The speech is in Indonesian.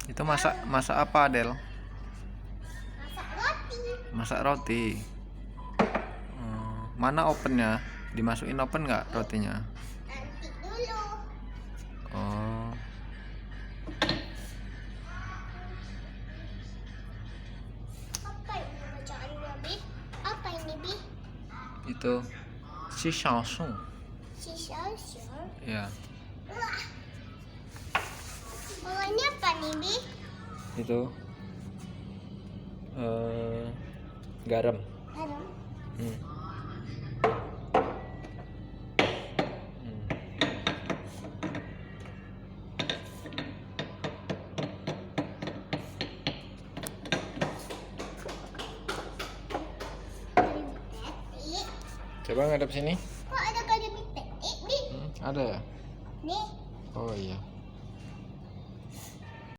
Itu masak apa, Del? Masak roti. Masak roti. Mana ovennya? Dimasukin oven nggak rotinya? Nanti dulu. Oh. Apa ini bacaannya, Bi? Apa ini, Bi? Itu si Samsung. Sisa. Ya. Wah. Bawahnya apa nih, Bi? Itu garam. Garam. Hmm. Tetik. Coba ngadep sini. Kok ada kali tetik, Bi? Ada ya? Nih. Oh iya.